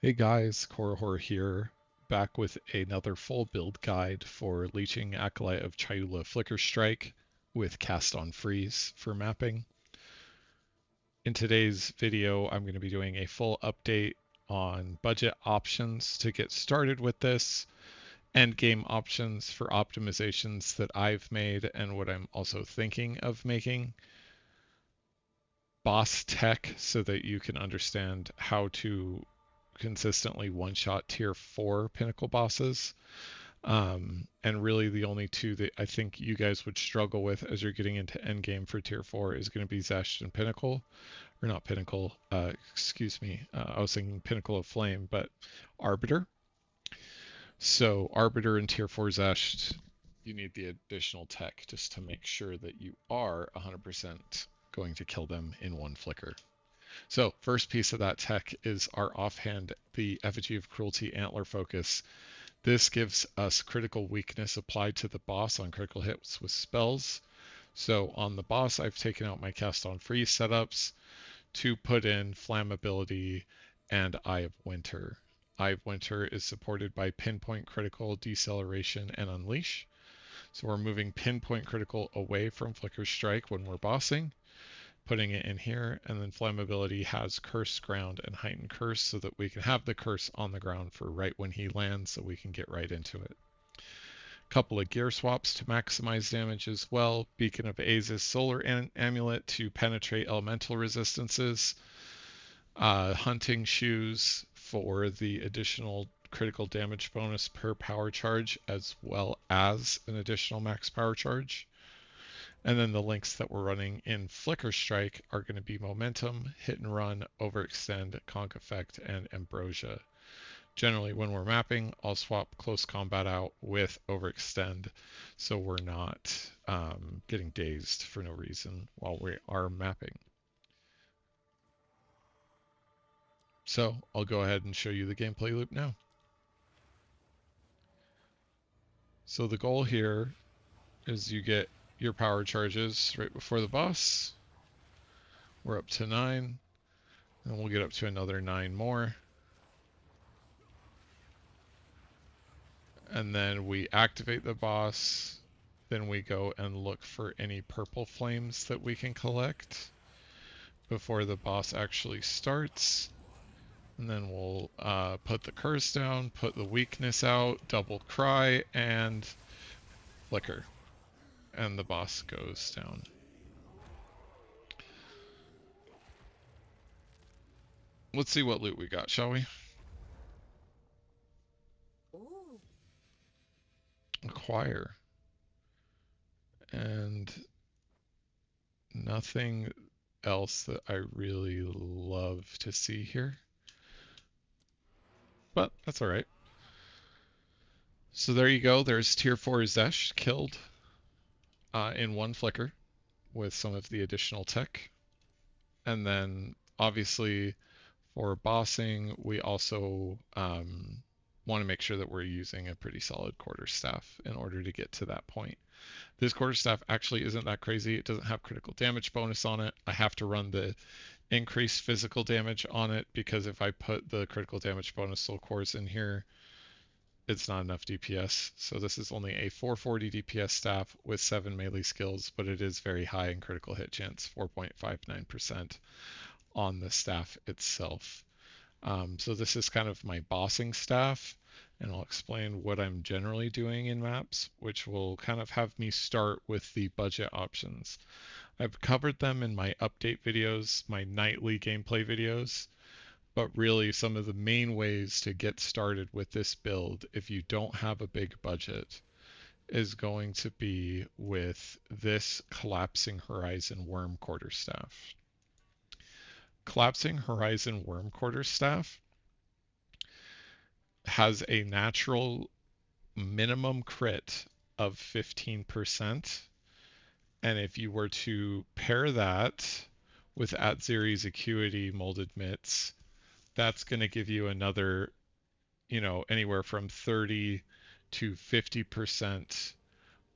Hey guys, Korihor here, back with another full build guide for leeching Acolyte of Chayula Flicker Strike with cast on freeze for mapping. In today's video, I'm going to be doing a full update on budget options to get started with this, endgame options for optimizations that I've made and what I'm also thinking of making, boss tech so that you can understand how to consistently one-shot tier 4 pinnacle bosses. And really the only two that I think you guys would struggle with as you're getting into endgame for tier 4 is going to be Xesht and Pinnacle. Or not Pinnacle, excuse me. I was thinking Pinnacle of Flame, but Arbiter. So Arbiter and tier 4 Xesht, you need the additional tech just to make sure that you are 100% going to kill them in one flicker. So first piece of that tech is our offhand, the Effigy of Cruelty Antler Focus. This gives us critical weakness applied to the boss on critical hits with spells. So on the boss, I've taken out my cast on freeze setups to put in flammability and Eye of Winter. Eye of Winter is supported by pinpoint critical, deceleration, and unleash. So we're moving pinpoint critical away from Flicker Strike when we're bossing, putting it in here, and then flammability has curse ground and heightened curse so that we can have the curse on the ground for right when he lands so we can get right into it. Couple of gear swaps to maximize damage as well. Beacon of Aziz Solar Amulet to penetrate elemental resistances. Hunting shoes for the additional critical damage bonus per power charge as well as an additional max power charge. And then the links that we're running in Flicker Strike are going to be Momentum, Hit and Run, Overextend, Conk Effect, and Ambrosia. Generally, when we're mapping, I'll swap Close Combat out with Overextend so we're not getting dazed for no reason while we are mapping. So I'll go ahead and show you the gameplay loop now. So the goal here is you get your power charges right before the boss. We're up to 9, and we'll get up to another 9 more. And then we activate the boss. Then we go and look for any purple flames that we can collect before the boss actually starts. And then we'll put the curse down, put the weakness out, double cry, and flicker. And the boss goes down. Let's see what loot we got, shall we? Ooh. Acquire. And nothing else that I really love to see here. But that's alright. So there you go. There's tier 4 Xesht killed in one flicker with some of the additional tech. And then obviously for bossing, we also want to make sure that we're using a pretty solid quarterstaff in order to get to that point. This quarterstaff actually isn't that crazy. It doesn't have critical damage bonus on it. I have to run the increased physical damage on it because if I put the critical damage bonus soul cores in here, it's not enough DPS. So this is only a 440 DPS staff with 7 melee skills, but it is very high in critical hit chance, 4.59% on the staff itself. So this is kind of my bossing staff, and I'll explain what I'm generally doing in maps, which will kind of have me start with the budget options. I've covered them in my update videos, my nightly gameplay videos, but really some of the main ways to get started with this build if you don't have a big budget is going to be with this Collapsing Horizon Worm Quarterstaff. Collapsing Horizon Worm Quarterstaff has a natural minimum crit of 15%. And if you were to pair that with Atziri's Acuity Molded Mitts, that's going to give you another, anywhere from 30 to 50%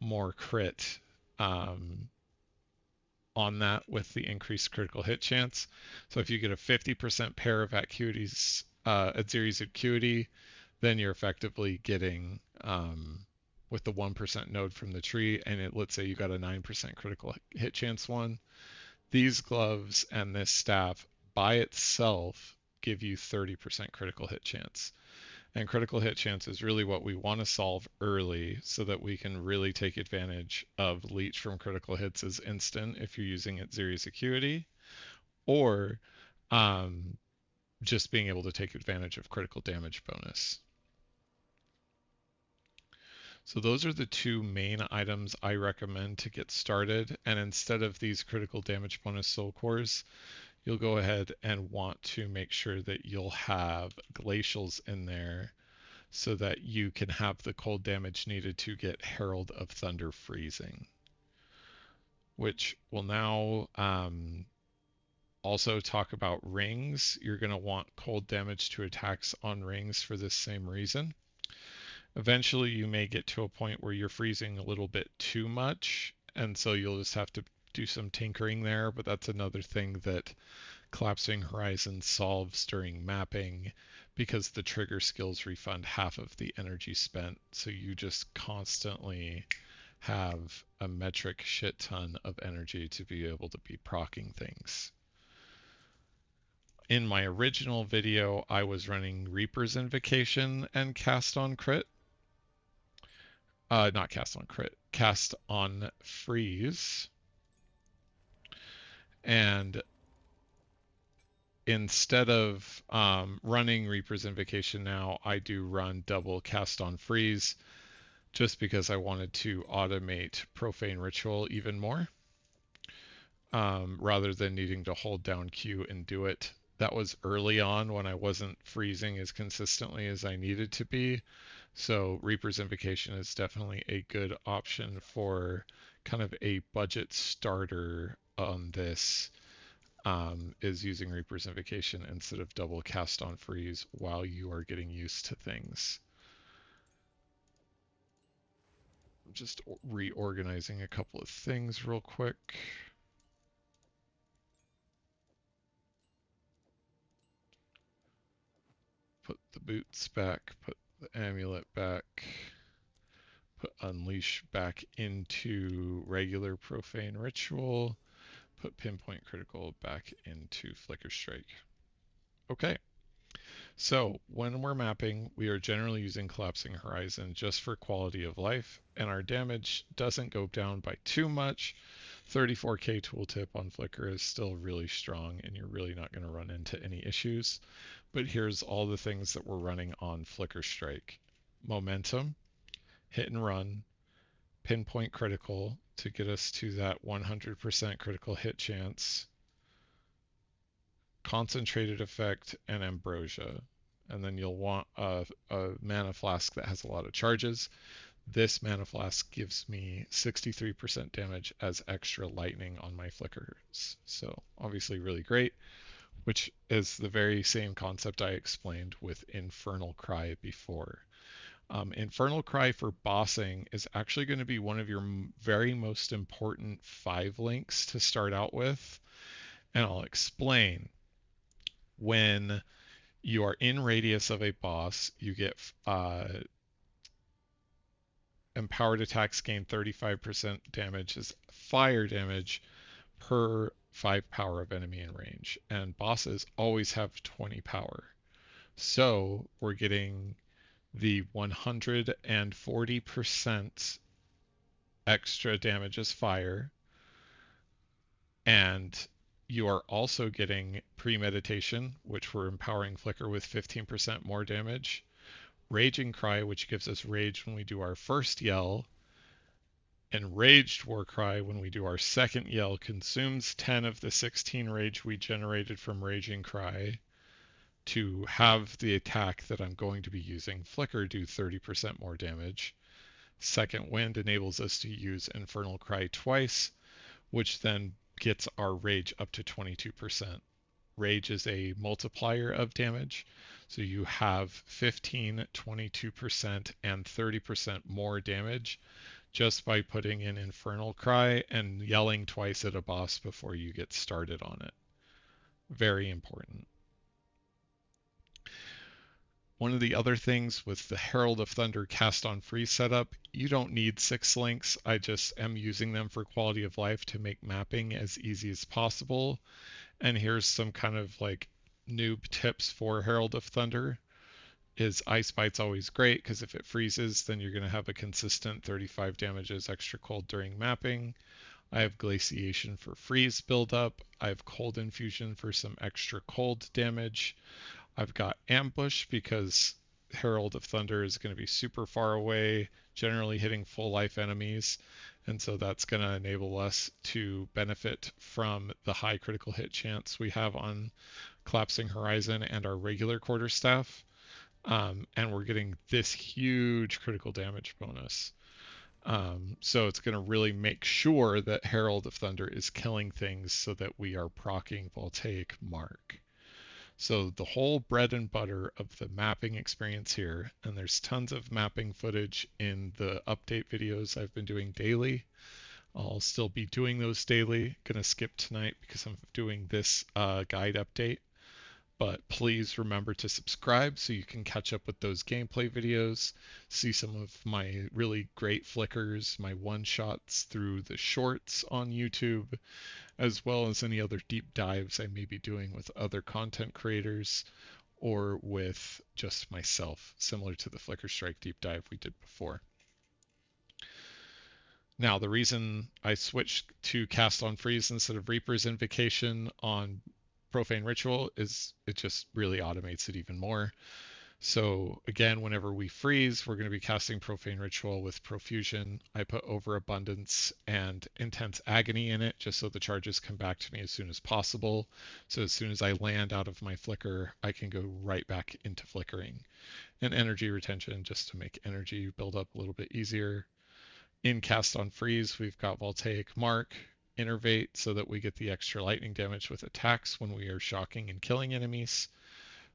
more crit on that with the increased critical hit chance. So if you get a 50% pair of Acuity's at Series Acuity, then you're effectively getting with the 1% node from the tree, and let's say you got a 9% critical hit chance one. These gloves and this staff by itself give you 30% critical hit chance. And critical hit chance is really what we want to solve early so that we can really take advantage of leech from critical hits as instant if you're using it Series Acuity, or um, just being able to take advantage of critical damage bonus. So those are the two main items I recommend to get started. And instead of these critical damage bonus soul cores, you'll go ahead and want to make sure that you'll have glacials in there so that you can have the cold damage needed to get Herald of Thunder freezing, which will now also talk about rings. You're going to want cold damage to attacks on rings for this same reason. Eventually you may get to a point where you're freezing a little bit too much, and so you'll just have to do some tinkering there, but that's another thing that Collapsing Horizon solves during mapping, because the trigger skills refund half of the energy spent, so you just constantly have a metric shit ton of energy to be able to be proccing things. In my original video, I was running Reaper's Invocation and Cast on Crit. Not Cast on Crit, Cast on Freeze. And instead of running Reaper's Invocation now, I do run double Cast on Freeze just because I wanted to automate Profane Ritual even more, rather than needing to hold down Q and do it. That was early on when I wasn't freezing as consistently as I needed to be. So Reaper's Invocation is definitely a good option for kind of a budget starter on this, is using Reaper's Invocation instead of double Cast on Freeze while you are getting used to things. I'm just reorganizing a couple of things real quick. Put the boots back, put the amulet back, put Unleash back into regular Profane Ritual, put Pinpoint Critical back into Flicker Strike. Okay, so when we're mapping, we are generally using Collapsing Horizon just for quality of life, and our damage doesn't go down by too much. 34k tooltip on Flicker is still really strong, and you're really not going to run into any issues. But here's all the things that we're running on Flicker Strike. Momentum, hit and run, pinpoint critical to get us to that 100% critical hit chance, concentrated effect, and ambrosia. And then you'll want a mana flask that has a lot of charges. This mana flask gives me 63% damage as extra lightning on my flickers. So obviously really great, which is the very same concept I explained with Infernal Cry before. Infernal Cry for bossing is actually going to be one of your very most important 5 links to start out with, and I'll explain. When you are in radius of a boss, you get empowered attacks gain 35% damage as fire damage per 5 power of enemy in range, and bosses always have 20 power. So we're getting the 140% extra damage as fire, and you are also getting premeditation, which we're empowering Flicker with 15% more damage, Raging Cry, which gives us rage when we do our first yell, and Raged War Cry when we do our second yell consumes 10 of the 16 rage we generated from Raging Cry to have the attack that I'm going to be using, Flicker, do 30% more damage. Second Wind enables us to use Infernal Cry twice, which then gets our rage up to 22%. Rage is a multiplier of damage, so you have 15, 22%, and 30% more damage just by putting in Infernal Cry and yelling twice at a boss before you get started on it. Very important. One of the other things with the Herald of Thunder cast on freeze setup, you don't need 6 links. I just am using them for quality of life to make mapping as easy as possible. And here's some kind of like noob tips for Herald of Thunder. Is Ice Bite's always great because if it freezes, then you're going to have a consistent 35 damages extra cold during mapping. I have Glaciation for freeze buildup. I have Cold Infusion for some extra cold damage. I've got Ambush because Herald of Thunder is going to be super far away, generally hitting full life enemies. And so that's going to enable us to benefit from the high critical hit chance we have on Collapsing Horizon and our regular quarterstaff. And we're getting this huge critical damage bonus. So it's going to really make sure that Herald of Thunder is killing things so that we are proccing Voltaic Mark. So the whole bread and butter of the mapping experience here, and there's tons of mapping footage in the update videos I've been doing daily. I'll still be doing those daily. Gonna skip tonight because I'm doing this guide update. But please remember to subscribe so you can catch up with those gameplay videos, see some of my really great flickers, my one-shots through the shorts on YouTube, as well as any other deep dives I may be doing with other content creators or with just myself, similar to the Flicker Strike deep dive we did before. Now, the reason I switched to Cast on Freeze instead of Reaper's Invocation on Profane Ritual is it just really automates it even more. So again, whenever we freeze, we're going to be casting Profane Ritual with Profusion. I put Overabundance and Intense Agony in it just so the charges come back to me as soon as possible. So as soon as I land out of my flicker, I can go right back into flickering. And Energy Retention just to make energy build up a little bit easier. In Cast on Freeze, we've got Voltaic Mark, Innervate so that we get the extra lightning damage with attacks when we are shocking and killing enemies.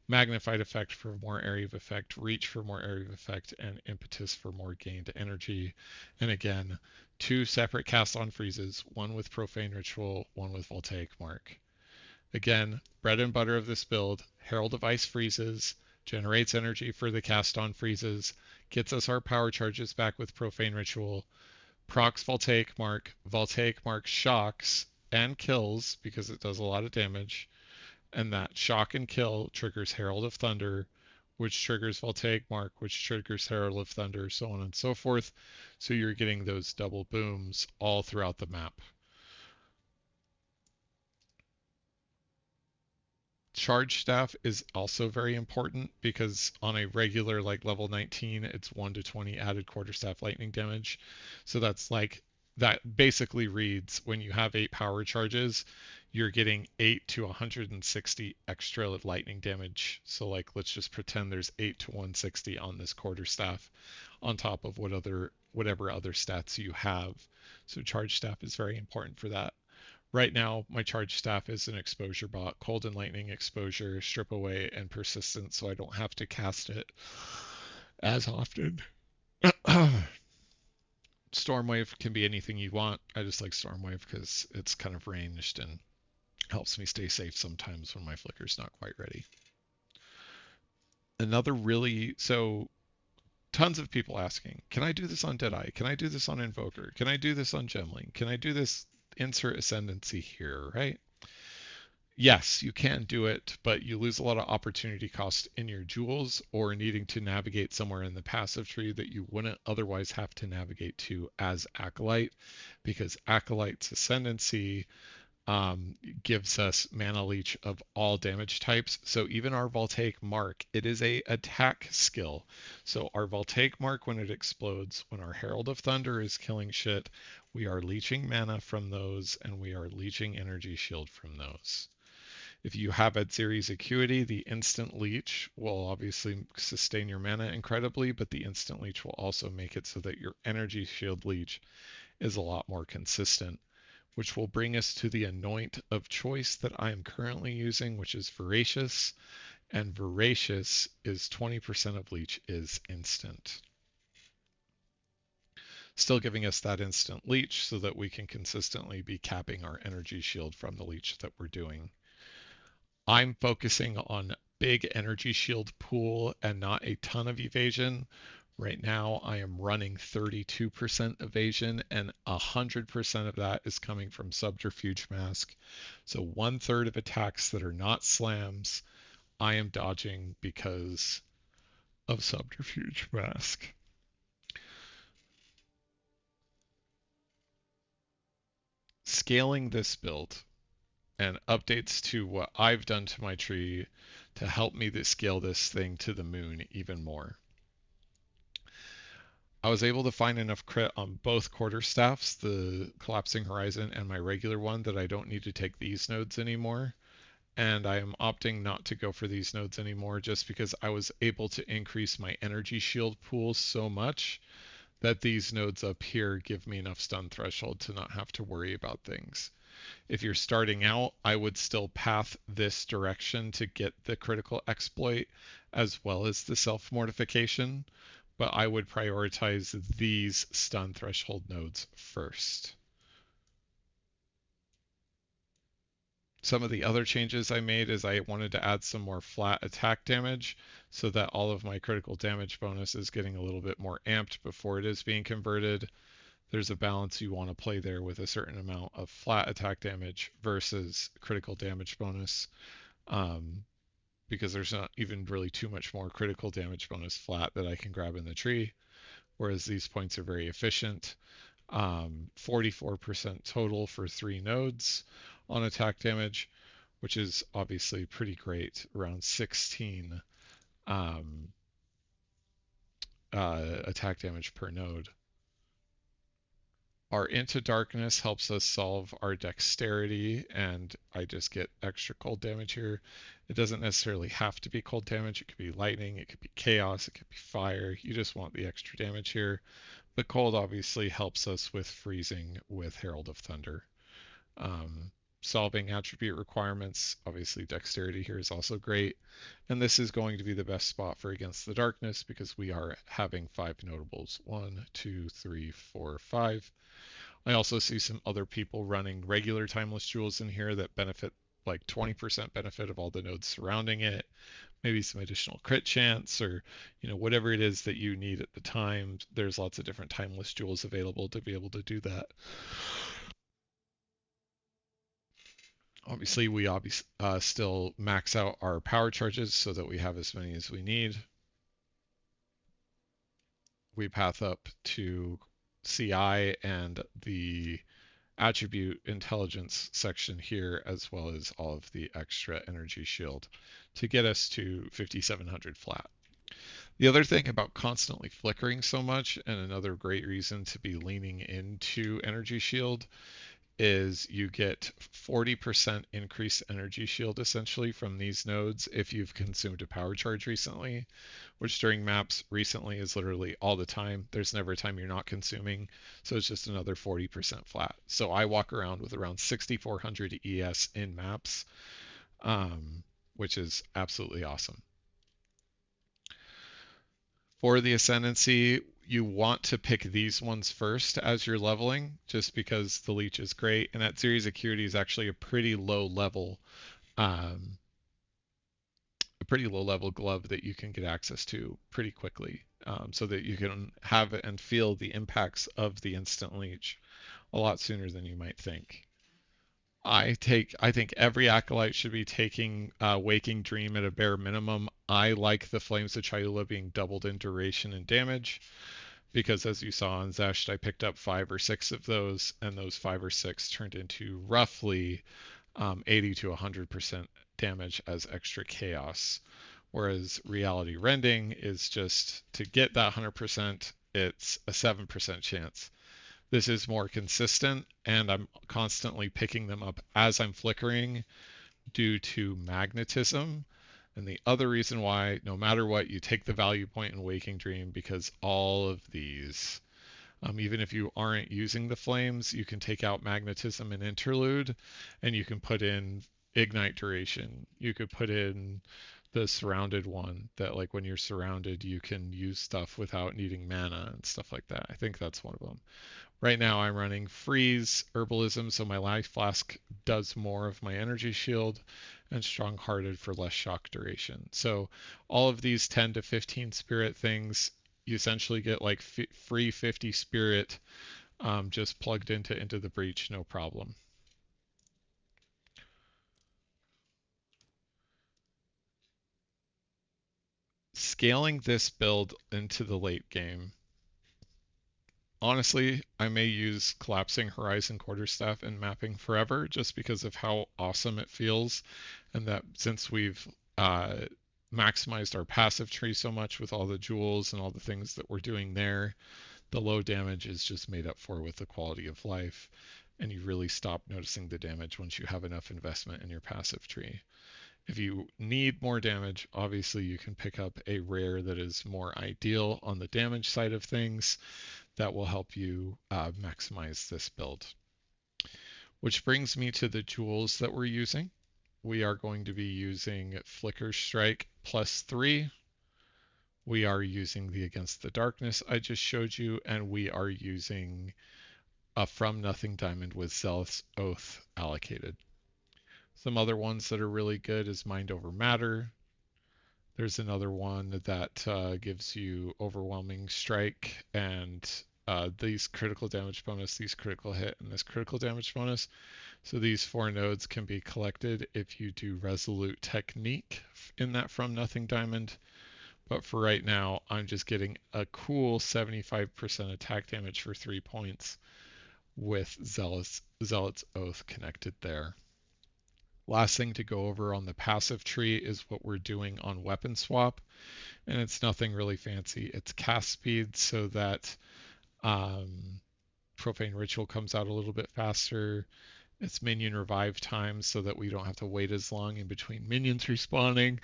Magnified Effect for more area of effect, Reach for more area of effect, and Impetus for more gained energy. And again, 2 separate cast on freezes, one with Profane Ritual, one with Voltaic Mark. Again, bread and butter of this build, Herald of Ice freezes, generates energy for the cast on freezes, gets us our power charges back with Profane Ritual, procs Voltaic Mark shocks and kills because it does a lot of damage, and that shock and kill triggers Herald of Thunder, which triggers Voltaic Mark, which triggers Herald of Thunder, so on and so forth. So you're getting those double booms all throughout the map. Charge staff is also very important because on a regular like level 19 it's 1 to 20 added quarterstaff lightning damage. So that's like that basically reads when you have 8 power charges you're getting 8 to 160 extra lightning damage. So like let's just pretend there's 8 to 160 on this quarterstaff on top of whatever other stats you have. So charge staff is very important for that. Right now, my charge staff is an exposure bot, cold and lightning exposure, strip away, and persistence, so I don't have to cast it as often. Stormwave can be anything you want. I just like Stormwave because it's kind of ranged and helps me stay safe sometimes when my flicker's not quite ready. Tons of people asking, can I do this on Deadeye? Can I do this on Invoker? Can I do this on Gemling? Can I do this? Insert Ascendancy here, right? Yes, you can do it, but you lose a lot of opportunity cost in your jewels or needing to navigate somewhere in the passive tree that you wouldn't otherwise have to navigate to as Acolyte, because Acolyte's Ascendancy gives us mana leech of all damage types. So even our Voltaic Mark, it is a attack skill. So our Voltaic Mark, when it explodes, when our Herald of Thunder is killing shit, we are leeching mana from those and we are leeching energy shield from those. If you have Adziri's Acuity, the instant leech will obviously sustain your mana incredibly, but the instant leech will also make it so that your energy shield leech is a lot more consistent, which will bring us to the anoint of choice that I am currently using, which is Voracious. And Voracious is 20% of leech is instant. Still giving us that instant leech so that we can consistently be capping our energy shield from the leech that we're doing. I'm focusing on big energy shield pool and not a ton of evasion. Right now, I am running 32% evasion, and 100% of that is coming from Subterfuge Mask. So 1/3 of attacks that are not slams, I am dodging because of Subterfuge Mask. Scaling this build and updates to what I've done to my tree to help me to scale this thing to the moon even more. I was able to find enough crit on both quarterstaffs, the Collapsing Horizon and my regular one, that I don't need to take these nodes anymore. And I am opting not to go for these nodes anymore just because I was able to increase my energy shield pool so much that these nodes up here give me enough stun threshold to not have to worry about things. If you're starting out, I would still path this direction to get the critical exploit as well as the self-mortification, but I would prioritize these stun threshold nodes first. Some of the other changes I made is I wanted to add some more flat attack damage so that all of my critical damage bonus is getting a little bit more amped before it is being converted. There's a balance you want to play there with a certain amount of flat attack damage versus critical damage bonus, because there's not even really too much more critical damage bonus flat that I can grab in the tree, whereas these points are very efficient. 44% total for 3 nodes on attack damage, which is obviously pretty great, around 16 attack damage per node. Our Into Darkness helps us solve our dexterity, and I just get extra cold damage here. It doesn't necessarily have to be cold damage. It could be lightning, it could be chaos, it could be fire. You just want the extra damage here. But cold obviously helps us with freezing with Herald of Thunder. Solving attribute requirements, obviously dexterity here is also great. And this is going to be the best spot for Against the Darkness because we are having 5 notables. 1, 2, 3, 4, 5. I also see some other people running regular timeless jewels in here that benefit, like 20% benefit of all the nodes surrounding it, maybe some additional crit chance, or whatever it is that you need at the time. There's lots of different timeless jewels available to be able to do that. Obviously, we still max out our power charges so that we have as many as we need. We path up to CI and the attribute intelligence section here, as well as all of the extra energy shield to get us to 5700 flat. The other thing about constantly flickering so much, and another great reason to be leaning into energy shield, is you get 40% increased energy shield essentially from these nodes if you've consumed a power charge recently, which during maps recently is literally all the time. There's never a time you're not consuming, so it's just another 40% flat. So I walk around with around 6400 ES in maps, which is absolutely awesome. For the Ascendancy, you want to pick these ones first as you're leveling, just because the leech is great, and that series acuity is actually a pretty low level glove that you can get access to pretty quickly, so that you can have and feel the impacts of the instant leech a lot sooner than you might think. I think every Acolyte should be taking Waking Dream at a bare minimum. I like the Flames of Chayula being doubled in duration and damage, because as you saw on Xesht, I picked up 5 or 6 of those, and those 5 or 6 turned into roughly 80 to 100% damage as extra chaos. Whereas Reality Rending is just to get that 100%, it's a 7% chance. This is more consistent, and I'm constantly picking them up as I'm flickering due to magnetism. And the other reason why, no matter what, you take the value point in Waking Dream, because all of these, even if you aren't using the flames, you can take out magnetism and interlude, and you can put in ignite duration. You could put in the surrounded one that like when you're surrounded you can use stuff without needing mana and stuff like that. I think that's one of them. Right now I'm running freeze herbalism, so my life flask does more of my energy shield, and strong hearted for less shock duration. So all of these 10 to 15 spirit things, you essentially get like free 50 spirit just plugged into the breach, no problem. Scaling this build into the late game. Honestly, I may use collapsing Horizon Quarterstaff and mapping forever just because of how awesome it feels, and that since we've uh, maximized our passive tree so much with all the jewels and all the things that we're doing there, the low damage is just made up for with the quality of life, and you really stop noticing the damage once you have enough investment in your passive tree. If you need more damage, obviously you can pick up a rare that is more ideal on the damage side of things that will help you maximize this build. Which brings me to the jewels that we're using. We are going to be using Flicker Strike +3. We are using the Against the Darkness I just showed you, and we are using a From Nothing Diamond with Zealous Oath allocated. Some other ones that are really good is Mind Over Matter. There's another one that gives you Overwhelming Strike and these critical damage bonus, these critical hit, and this critical damage bonus. So these 4 nodes can be collected if you do Resolute Technique in that From Nothing Diamond. But for right now, I'm just getting a cool 75% attack damage for 3 points with Zealot's Oath connected there. Last thing to go over on the passive tree is what we're doing on weapon swap, and it's nothing really fancy. It's cast speed so that Profane Ritual comes out a little bit faster. It's minion revive time so that we don't have to wait as long in between minions respawning.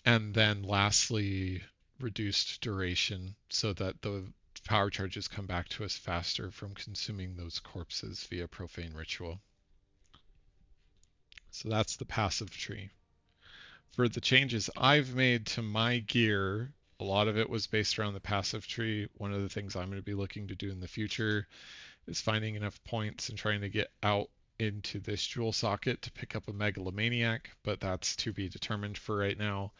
And then lastly, reduced duration so that the power charges come back to us faster from consuming those corpses via Profane Ritual. So that's the passive tree. For the changes I've made to my gear, a lot of it was based around the passive tree. One of the things I'm going to be looking to do in the future is finding enough points and trying to get out into this jewel socket to pick up a megalomaniac, but that's to be determined for right now.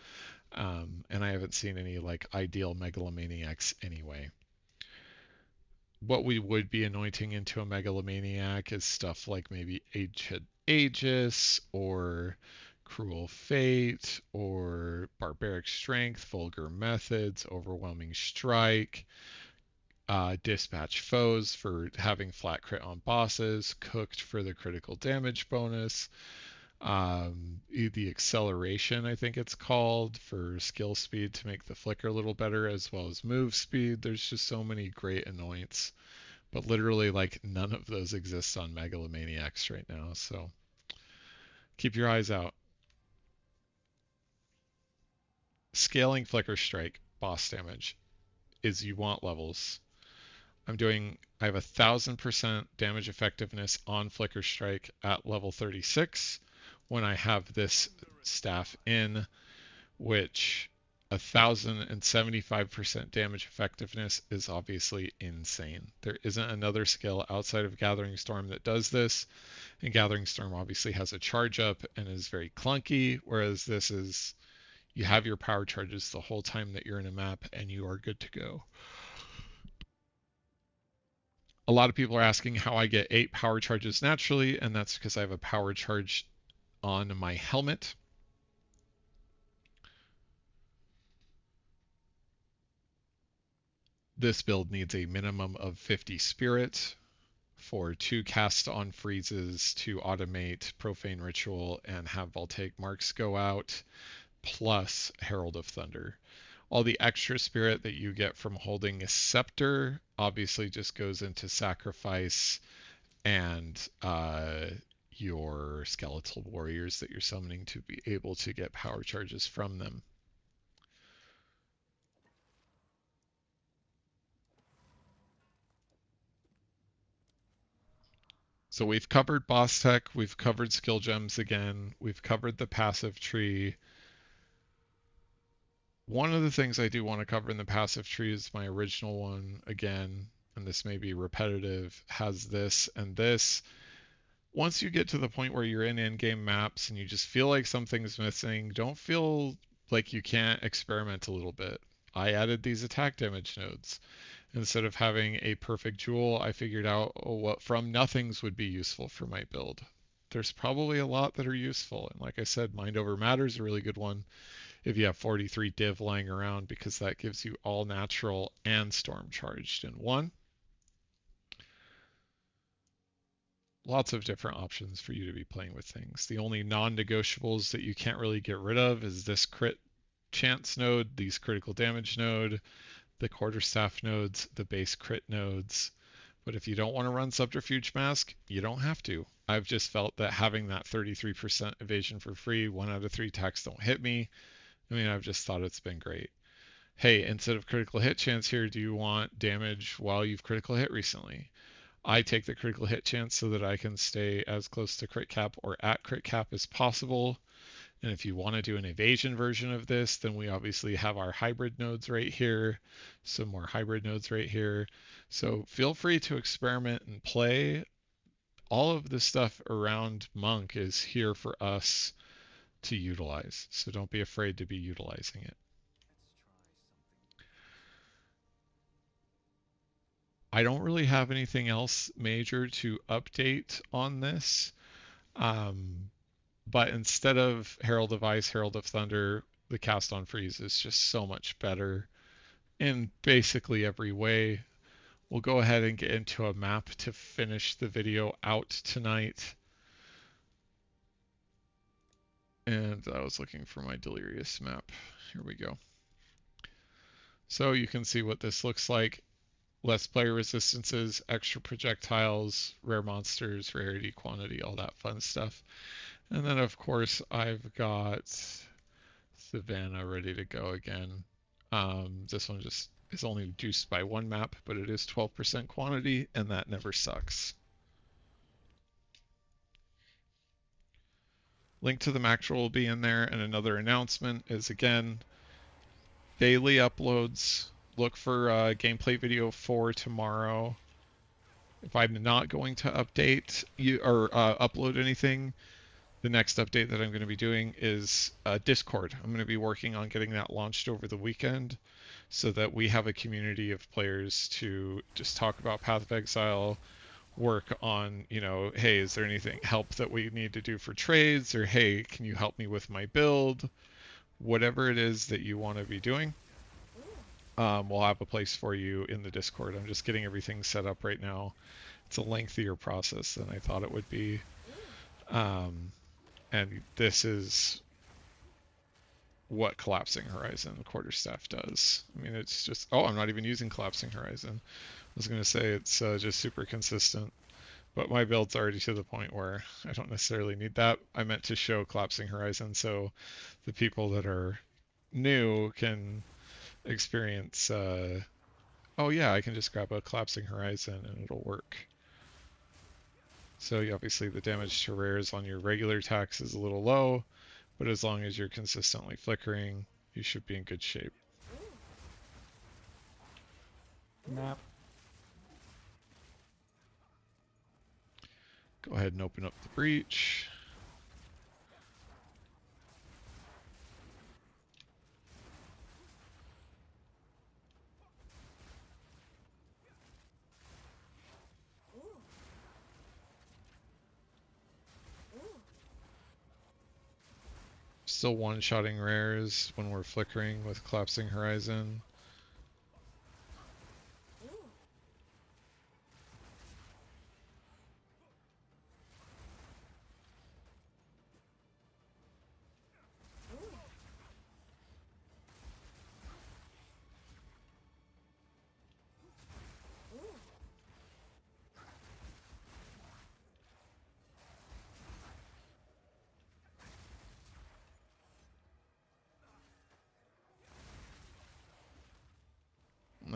And I haven't seen any like ideal megalomaniacs anyway. What we would be anointing into a megalomaniac is stuff like maybe Aegis or Cruel Fate or Barbaric Strength, Vulgar Methods, Overwhelming Strike, Dispatch Foes for having flat crit on bosses, Cooked for the critical damage bonus, the acceleration, I think it's called, for skill speed to make the flicker a little better, as well as move speed. There's just so many great anoints, but literally like none of those exist on Megalomaniacs right now, so keep your eyes out. Scaling Flicker Strike boss damage is you want levels. I have 1,000% damage effectiveness on Flicker Strike at level 36 when I have this staff in, which 1,075% damage effectiveness is obviously insane. There isn't another skill outside of Gathering Storm that does this, and Gathering Storm obviously has a charge up and is very clunky, whereas this is you have your power charges the whole time that you're in a map and you are good to go. A lot of people are asking how I get 8 power charges naturally, and that's because I have a power charge on my helmet. This build needs a minimum of 50 spirit for 2 cast on freezes to automate Profane Ritual and have Voltaic Marks go out, plus Herald of Thunder. All the extra spirit that you get from holding a scepter obviously just goes into sacrifice and your skeletal warriors that you're summoning to be able to get power charges from them. So we've covered boss tech, we've covered skill gems again, we've covered the passive tree. One of the things I do want to cover in the passive tree is my original one again, and this may be repetitive, has this and this. Once you get to the point where you're in in-game maps and you just feel like something's missing, don't feel like you can't experiment a little bit. I added these attack damage nodes. Instead of having a perfect jewel, I figured out what from nothings would be useful for my build. There's probably a lot that are useful, and like I said, Mind Over Matter is a really good one if you have 43 div lying around, because that gives you all natural and storm charged in one. Lots of different options for you to be playing with things. The only non-negotiables that you can't really get rid of is this crit chance node, these critical damage node, the quarterstaff nodes, the base crit nodes. But if you don't want to run Subterfuge Mask, you don't have to. I've just felt that having that 33% evasion for free, 1 out of 3 attacks don't hit me. I mean, I've just thought it's been great. Hey, instead of critical hit chance here, do you want damage while you've critical hit recently? I take the critical hit chance so that I can stay as close to crit cap or at crit cap as possible. And if you want to do an evasion version of this, then we obviously have our hybrid nodes right here, some more hybrid nodes right here. So feel free to experiment and play. All of the stuff around Monk is here for us to utilize. So don't be afraid to be utilizing it. I don't really have anything else major to update on this. But instead of Herald of Ice, Herald of Thunder, the cast on freeze is just so much better in basically every way. We'll go ahead and get into a map to finish the video out tonight. And I was looking for my Delirious map. Here we go. So you can see what this looks like. Less player resistances, extra projectiles, rare monsters, rarity, quantity, all that fun stuff. And then of course I've got Savannah ready to go again. This one just is only juiced by 1 map, but it is 12% quantity, and that never sucks. Link to the Macro will be in there, and another announcement is, again, daily uploads. Look for gameplay video 4 tomorrow. If I'm not going to update you or upload anything, the next update that I'm going to be doing is Discord. I'm going to be working on getting that launched over the weekend so that we have a community of players to just talk about Path of Exile, work on, hey, is there anything help that we need to do for trades, or hey, can you help me with my build? Whatever it is that you want to be doing, we'll have a place for you in the Discord. I'm just getting everything set up right now. It's a lengthier process than I thought it would be. And this is what Collapsing Horizon Quarterstaff does. I mean, it's just, I'm not even using Collapsing Horizon. I was going to say it's just super consistent, but my build's already to the point where I don't necessarily need that. I meant to show Collapsing Horizon so the people that are new can experience, oh yeah, I can just grab a Collapsing Horizon and it'll work. So obviously the damage to rares on your regular attacks is a little low, but as long as you're consistently flickering, you should be in good shape. Map. Go ahead and open up the breach. Still one-shotting rares when we're flickering with Collapsing Horizon.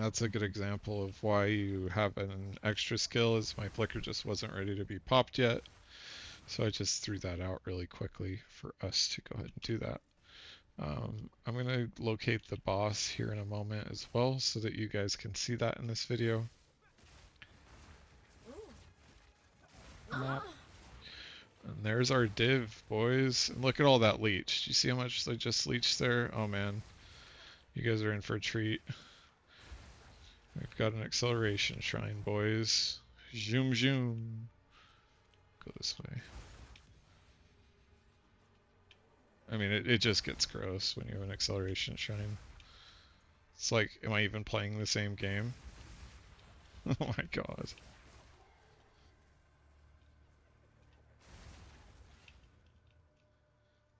That's a good example of why you have an extra skill, is my flicker just wasn't ready to be popped yet. So I just threw that out really quickly for us to go ahead and do that. I'm going to locate the boss here in a moment as well so that you guys can see that in this video. Map. And there's our div, boys. And look at all that leech. Do you see how much they just leached there? Oh man, you guys are in for a treat. We've got an acceleration shrine, boys. Zoom zoom. Go this way. I mean, it just gets gross when you have an acceleration shrine. It's like, am I even playing the same game? Oh my god.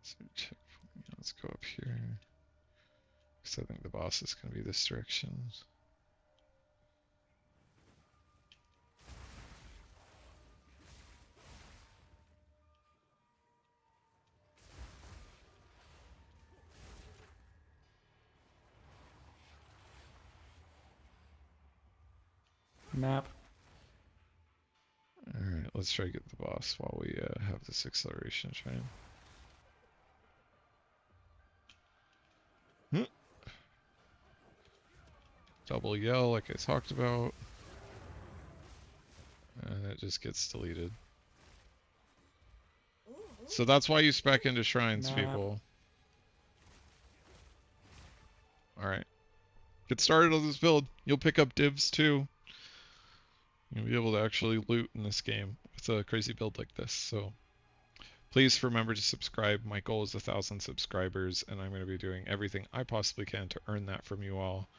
So checkpoint. Let's go up here. Because I think the boss is going to be this direction. Map. Alright, let's try to get the boss while we have this acceleration shrine. Double yell like I talked about. And it just gets deleted. So that's why you spec into shrines, Map. people. Alright. Get started on this build. You'll pick up divs too. You'll be able to actually loot in this game with a crazy build like this. So please remember to subscribe. My goal is 1,000 subscribers, and I'm going to be doing everything I possibly can to earn that from you all.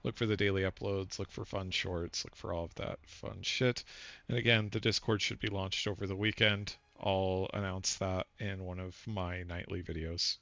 Look for the daily uploads, look for fun shorts, look for all of that fun shit. And again, the Discord should be launched over the weekend. I'll announce that in one of my nightly videos.